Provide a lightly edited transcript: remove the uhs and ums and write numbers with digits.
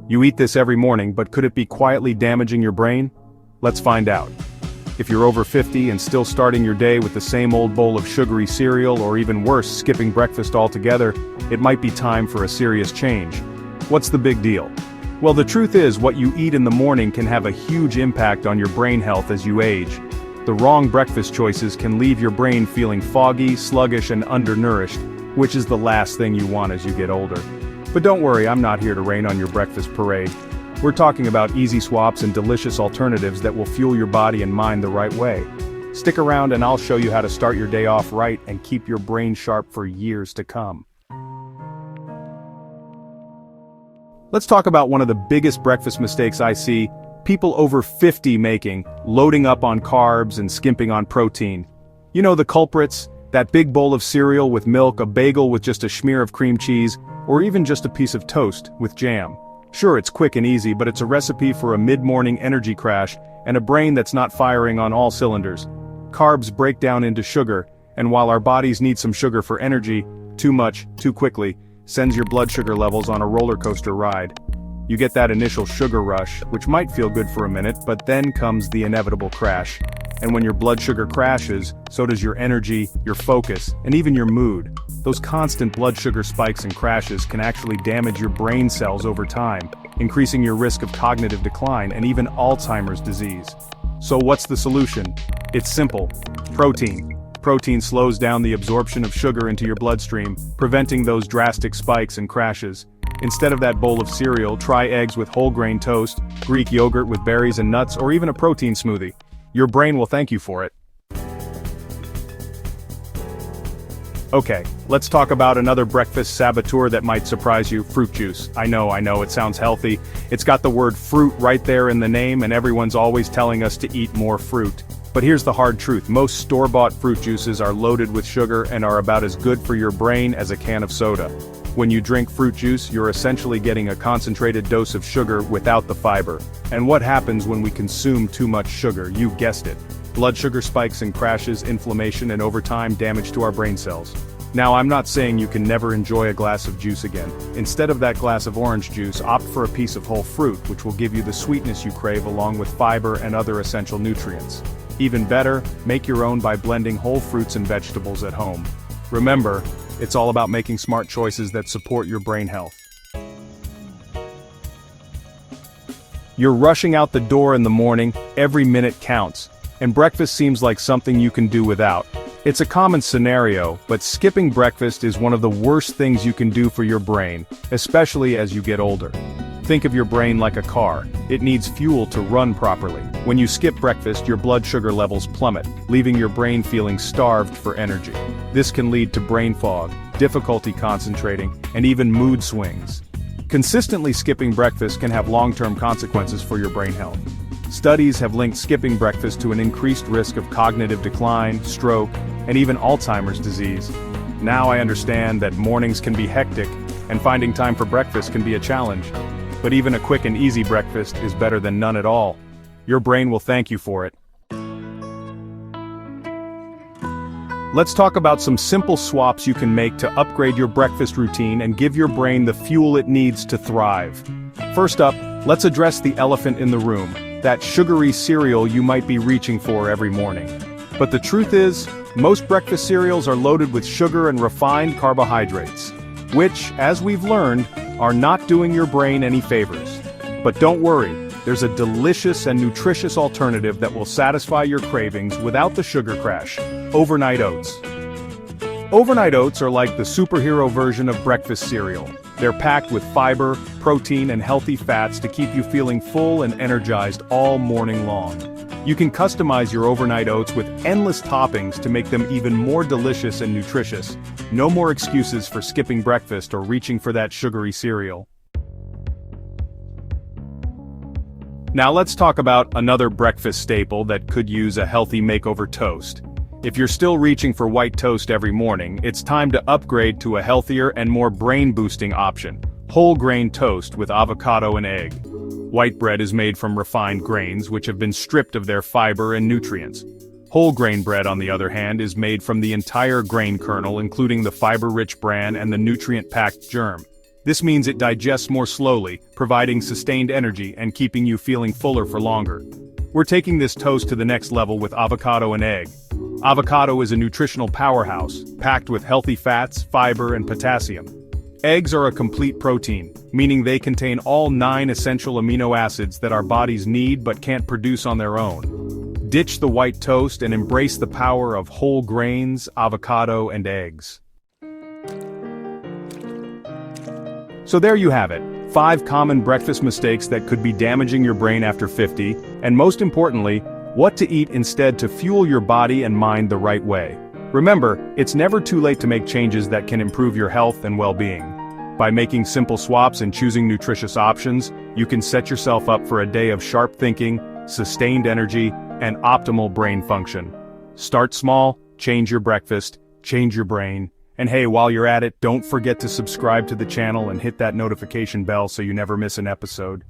You eat this every morning, but could it be quietly damaging your brain? Let's find out. If you're over 50 and still starting your day with the same old bowl of sugary cereal, or even worse, skipping breakfast altogether, it might be time for a serious change. What's the big deal? Well, the truth is, what you eat in the morning can have a huge impact on your brain health as you age. The wrong breakfast choices can leave your brain feeling foggy, sluggish, and undernourished, which is the last thing you want as you get older. But don't worry, I'm not here to rain on your breakfast parade. We're talking about easy swaps and delicious alternatives that will fuel your body and mind the right way. Stick around and I'll show you how to start your day off right and keep your brain sharp for years to come. Let's talk about one of the biggest breakfast mistakes I see people over 50 making, loading up on carbs and skimping on protein. You know the culprits, that big bowl of cereal with milk, a bagel with just a smear of cream cheese, or even just a piece of toast with jam. Sure, it's quick and easy, but it's a recipe for a mid-morning energy crash and a brain that's not firing on all cylinders. Carbs break down into sugar, and while our bodies need some sugar for energy, too much, too quickly, sends your blood sugar levels on a roller coaster ride. You get that initial sugar rush, which might feel good for a minute, but then comes the inevitable crash. And when your blood sugar crashes, so does your energy, your focus, and even your mood. Those constant blood sugar spikes and crashes can actually damage your brain cells over time, increasing your risk of cognitive decline and even Alzheimer's disease. So what's the solution? It's simple. Protein. Protein slows down the absorption of sugar into your bloodstream, preventing those drastic spikes and crashes. Instead of that bowl of cereal, try eggs with whole grain toast, Greek yogurt with berries and nuts, or even a protein smoothie. Your brain will thank you for it. Okay, let's talk about another breakfast saboteur that might surprise you: fruit juice. I know, it sounds healthy. It's got the word fruit right there in the name, and everyone's always telling us to eat more fruit. But here's the hard truth: most store-bought fruit juices are loaded with sugar and are about as good for your brain as a can of soda. When you drink fruit juice, you're essentially getting a concentrated dose of sugar without the fiber. And what happens when we consume too much sugar? You guessed it. Blood sugar spikes and crashes, inflammation, and over time damage to our brain cells. Now, I'm not saying you can never enjoy a glass of juice again. Instead of that glass of orange juice, opt for a piece of whole fruit, which will give you the sweetness you crave along with fiber and other essential nutrients. Even better, make your own by blending whole fruits and vegetables at home. Remember, it's all about making smart choices that support your brain health. You're rushing out the door in the morning, every minute counts, and breakfast seems like something you can do without. It's a common scenario, but skipping breakfast is one of the worst things you can do for your brain, especially as you get older. Think of your brain like a car. It needs fuel to run properly. When you skip breakfast, your blood sugar levels plummet, leaving your brain feeling starved for energy. This can lead to brain fog, difficulty concentrating, and even mood swings. Consistently skipping breakfast can have long-term consequences for your brain health. Studies have linked skipping breakfast to an increased risk of cognitive decline, stroke, and even Alzheimer's disease. Now I understand that mornings can be hectic, and finding time for breakfast can be a challenge. But even a quick and easy breakfast is better than none at all. Your brain will thank you for it. Let's talk about some simple swaps you can make to upgrade your breakfast routine and give your brain the fuel it needs to thrive. First up, let's address the elephant in the room, that sugary cereal you might be reaching for every morning. But the truth is, most breakfast cereals are loaded with sugar and refined carbohydrates, which, as we've learned, are not doing your brain any favors. But don't worry, there's a delicious and nutritious alternative that will satisfy your cravings without the sugar crash: overnight oats. Overnight oats are like the superhero version of breakfast cereal. They're packed with fiber, protein, and healthy fats to keep you feeling full and energized all morning long. You can customize your overnight oats with endless toppings to make them even more delicious and nutritious. No more excuses for skipping breakfast or reaching for that sugary cereal. Now let's talk about another breakfast staple that could use a healthy makeover: toast. If you're still reaching for white toast every morning, it's time to upgrade to a healthier and more brain-boosting option: whole grain toast with avocado and egg. White bread is made from refined grains which have been stripped of their fiber and nutrients. Whole grain bread, on the other hand, is made from the entire grain kernel, including the fiber-rich bran and the nutrient-packed germ. This means it digests more slowly, providing sustained energy and keeping you feeling fuller for longer. We're taking this toast to the next level with avocado and egg. Avocado is a nutritional powerhouse, packed with healthy fats, fiber, and potassium. Eggs are a complete protein, meaning they contain all 9 essential amino acids that our bodies need but can't produce on their own. Ditch the white toast and embrace the power of whole grains, avocado, and eggs. So there you have it, 5 common breakfast mistakes that could be damaging your brain after 50, and most importantly, what to eat instead to fuel your body and mind the right way. Remember, it's never too late to make changes that can improve your health and well-being. By making simple swaps and choosing nutritious options, you can set yourself up for a day of sharp thinking, sustained energy, and optimal brain function. Start small, change your breakfast, change your brain, and hey, while you're at it, don't forget to subscribe to the channel and hit that notification bell so you never miss an episode.